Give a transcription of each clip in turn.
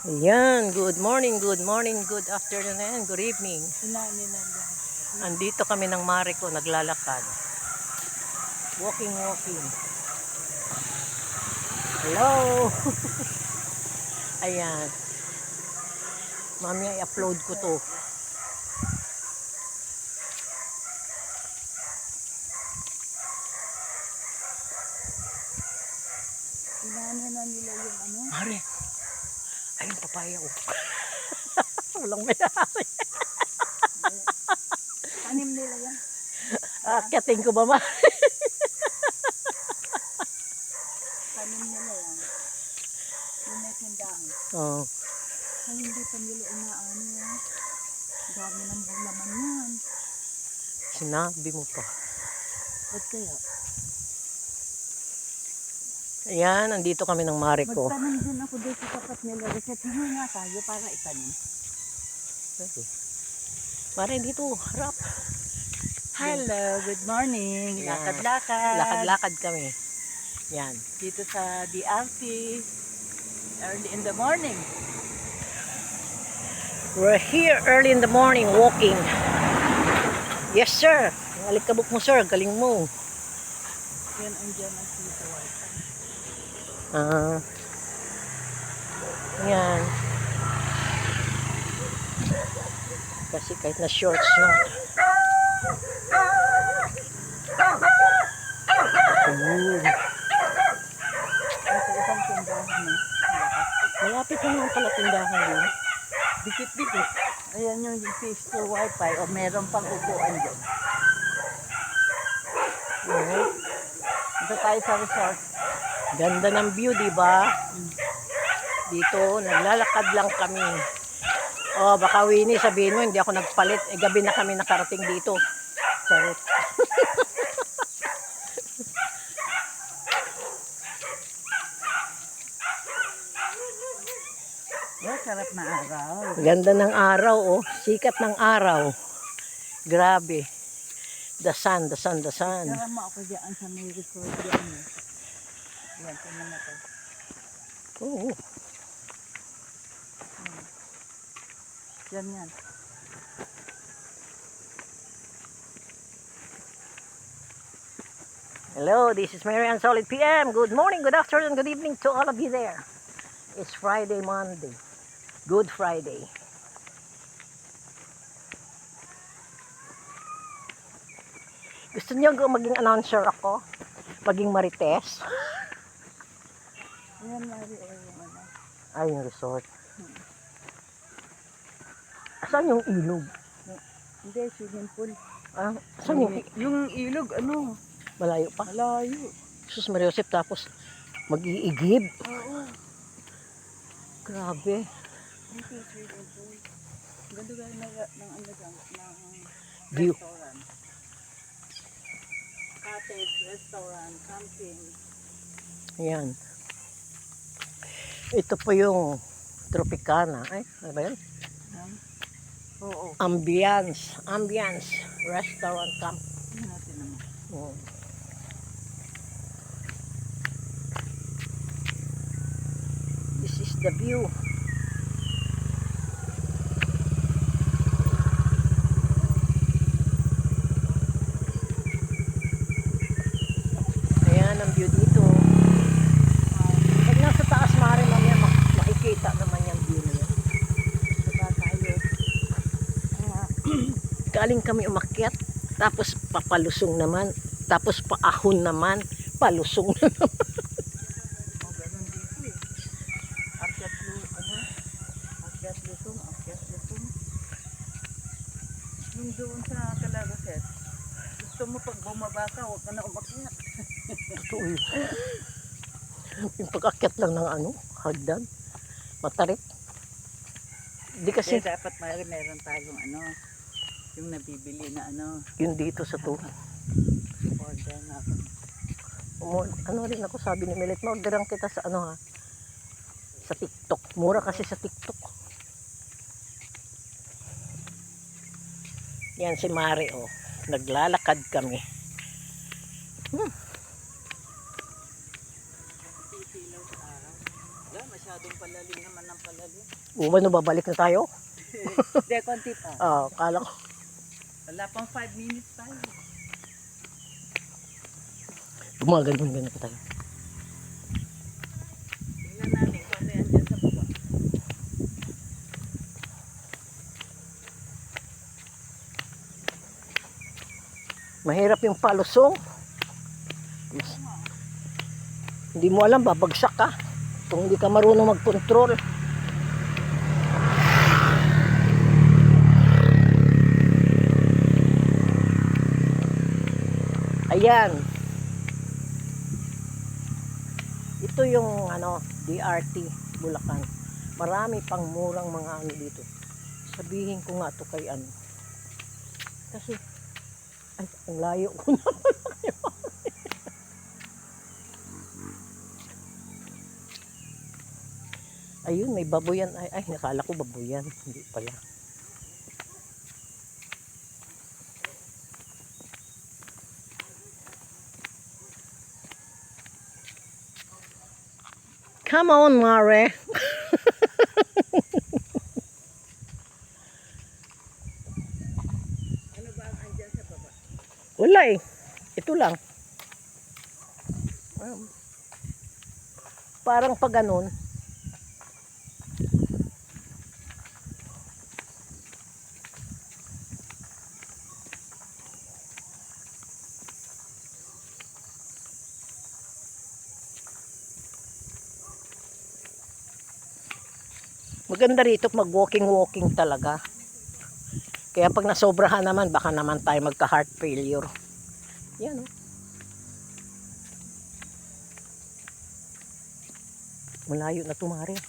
Ayan, good morning, good afternoon, and good evening. Andito kami ng mare ko, naglalakad. Walking. Hello! Ayan. Mamaya i-upload ko to. Inaano nila yung ano? Mare, ayun papaya ko. Walang mayari. Tanim nila yan. Akyatin ko ba, ma? Tanim nila yan. Yung may tindahan. Oh, Ay, hindi pa nila inaano yan. Dami ng bulaman yan. sinabi mo pa. Ba't kaya? Ayan, andito kami ng mare ko. Magtanim din ako doon sa tapat nila. Reset mo nga tayo para itanim. Okay. Mare, dito, harap. Hello, good morning. Ayan. Lakad-lakad. Lakad-lakad kami. Yan. Dito sa DRT. Early in the morning. We're here early in the morning walking. Yes, sir. Ang alikabok mo, sir. Galing mo. Yan ang dyan ang sito wifi. Yan. Kasi kahit na shorts lang. Ayun. Ito isang tindahan na. Malapit na naman pala tindahan din. Dikit-dikit. Ayan yung fish to wifi o meron pang upuan dyan. Alright. Ito tayo sa resort. Ganda ng view, di ba? Dito, naglalakad lang kami. Oh, baka Winnie, sabihin mo, hindi ako nagpalit. Eh, gabi na kami nakarating dito. Charot. Oh, sarap na araw. Ganda ng araw, oh. Sikat ng araw. Grabe. The sun. Kaya mo ako dyan sa may resort dyan. Yan, tingnan mo to. Oo. Yan. Hello, this is Mary Ann Solid PM. Good morning, good afternoon, good evening to all of you there. It's Friday, Monday. Good Friday. Gusto niyo maging announcer ako? Maging Marites? Ayan, Mari, o yung ano. Ay, yung resort. Saan yung ilog? Hindi, swimming pool. Saan yung Yung ilog, ano? malayo pa? Malayo. Sus Mariosep, tapos mag-iigib. Oo. Grabe. Dito, swimming pool. Ganda gaya ng ano dyan, ng View. restaurant. Cottage, restaurant, camping. Ayan. Ito po yung Tropicana. Ay, ano ba yun? Oo. Ambiance. Restaurant camp. Tingnan natin naman. Oh. This is the view. Ayan ang view dito. Pag nasa taas mare mamaya makikita naman yung view na yan. Diba tayo? Galing kami umakyat, tapos papalusong naman, tapos paahon naman, palusong na naman. O, ganun dito eh. Akyat lusong. Yung doon sa Calagaset, gusto mo pag bumaba ka, huwag ka na umakyat. Totoo yun. Yung pag-akyat lang ng hagdan, matarik. Di kasi, Kaya dapat meron tayong ano, yung nabibili na ano, yun dito sa to. order na ako. Ano rin ako sabi ni Melet, orderan kita sa sa TikTok. Mura kasi sa TikTok. Yan si Mari, oh. Naglalakad kami. Sisilaw sa araw. Wala, masyadong palalim naman ng palalim. Ano, babalik na tayo? Hindi, konti pa. Kala ko. Wala pang 5 minutes tayo. Ganun pa tayo. Tingnan natin kung ano yan dyan sa baba. Mahirap yung palusong. Hindi mo alam, babagsak ka. Kung hindi ka marunong mag-control. Ayan. Ito yung DRT Bulacan. Marami pang murang mga dito. Sabihin ko nga to kay Kasi ay, ang layo ko naman. Ayun, may baboyan. Ay, nakala ko baboyan. Hindi pala. Come on, Mare. Ano ba ang andyan sa baba? Wala eh. Ito lang. Parang pag ganun. Maganda rito mag-walking talaga. Kaya pag nasobrahan naman, baka naman tayo magka-heart failure. Yan Malayo na tumari.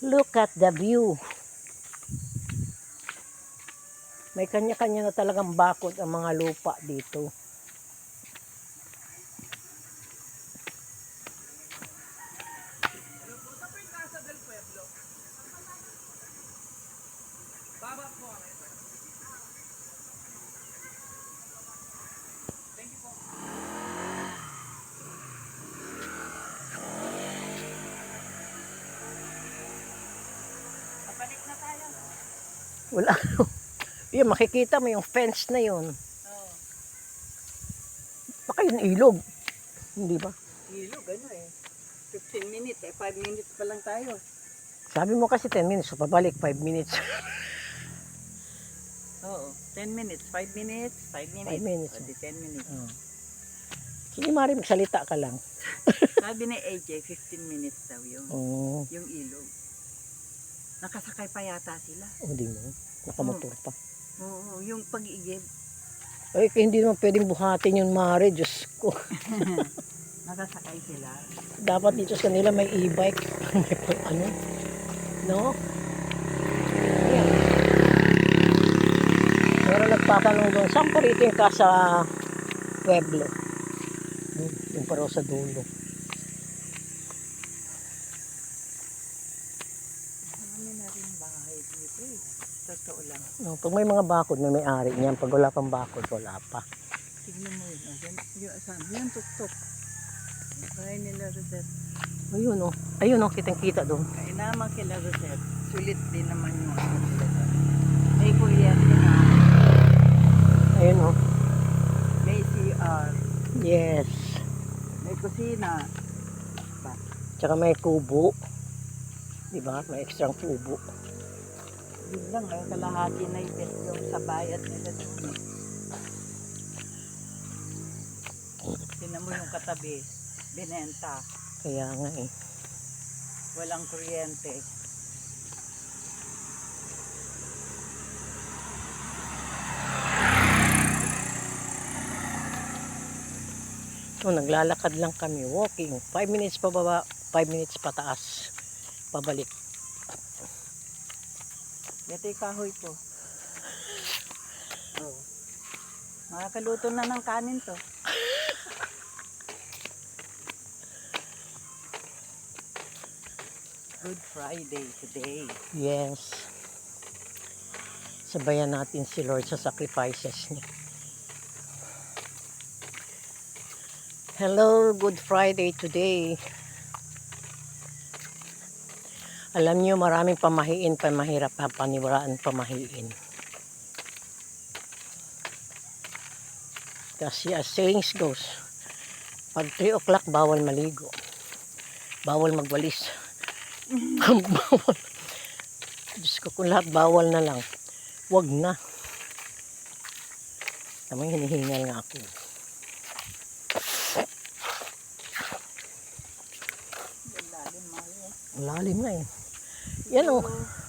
Look at the view. May kanya-kanya na talagang bakod ang mga lupa dito. Balik na tayo. Wala. Yan, makikita mo yung fence na yun. Oo. Baka yung ilog. Hindi ba? Ilog, 15 minutes, 5 minutes pa lang tayo. Sabi mo kasi 10 minutes. So pabalik 5 minutes. Oo, 10 minutes, 5 minutes, 5 minutes. 5 minutes. O, di 10 minutes. Sige, Mari, magsalita ka lang. Sabi ni AJ, 15 minutes daw yun. Yung ilog. Nakasakay pa yata sila. Di mo. Nakamotor pa. Oo, yung pag-igib. Ay, hindi naman pwedeng buhatin yung Mari. Diyos ko. Nakasakay sila. Dapat dito sa kanila may e-bike. May pang No? Ayan. Pero nagtatanong doon, saan pa rito yung ka sa Pueblo? Yung paro sa dulo. Marami na rin bahay dito eh. Totoo lang. No, pag may mga bakod, may may-ari niyan. Pag wala pang bakod, wala pa. Tignan mo yun. Yung tuktok. Bahay nila Rosette. Ayun kitang-kita doon. Kaya naman kila Rosette. Sulit din naman yung nila. May kuryente na. Ayun May CR. Yes. May kusina. Tsaka may kubo. Diba? May ekstrang kubo. Yun lang, kalahati na yung sa bayad nila doon. Tinan mo yung katabi. Binenta. Kaya nga eh. Walang kuryente. So, naglalakad lang kami. Walking. 5 minutes pa baba. 5 minutes pataas. Pabalik. Ito yung kahoy ko. Oh. Makakaluto na ng kanin to. Good Friday today. Yes. Sabayan natin si Lord sa sacrifices niya. Hello, Good Friday today. Alam niyo, maraming pamahiin, pamahirap, paniwaraan pamahiin. Kasi as sayings goes, pag 3 o'clock, bawal maligo. Bawal magwalis. Bawal. Diyos ko, kung lahat bawal na lang, wag na. Tama, hinihingal nga ako. Lalim Mario. Ang lalim na eh. Yan o.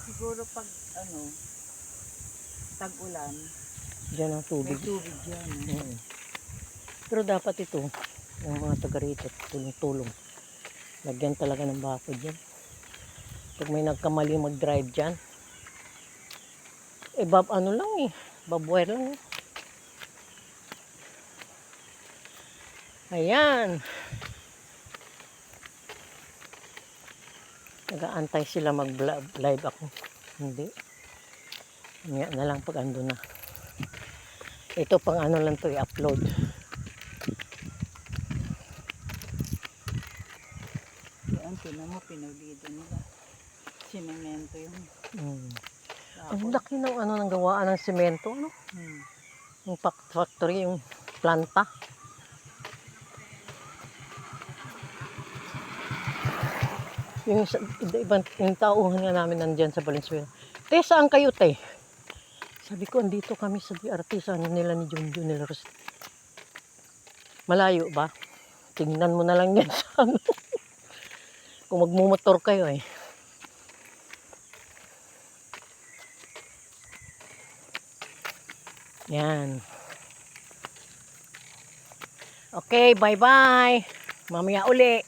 Siguro pag tag-ulan, Diyan ang may tubig. tubig dyan. Mm. Pero dapat ito, yung mga taga rito, tulong-tulong. Lagyan talaga ng bakod yan. Pag may nagkamali mag-drive dyan, ano lang eh, babwire lang eh. Ayan. Nag-aantay sila mag-live ako. Hindi. Mamaya na lang pag ando na. Ito pang ano lang to i-upload. Yan, tinan mo, pinulido nila. Sinemento yung Ang laki ng ano ng gawaan ng semento, ano? Yung factory, yung planta. Yung ibang yung tauhan nga namin nandyan sa Valenzuela. Te, saan kayo, te? Sabi ko, andito kami sa BRT, sa ano nila ni Junjun nila. Malayo ba? Tingnan mo na lang yan sa ano. Kung magmumotor kayo eh. Yan. Okay, bye-bye. Mamaya uli.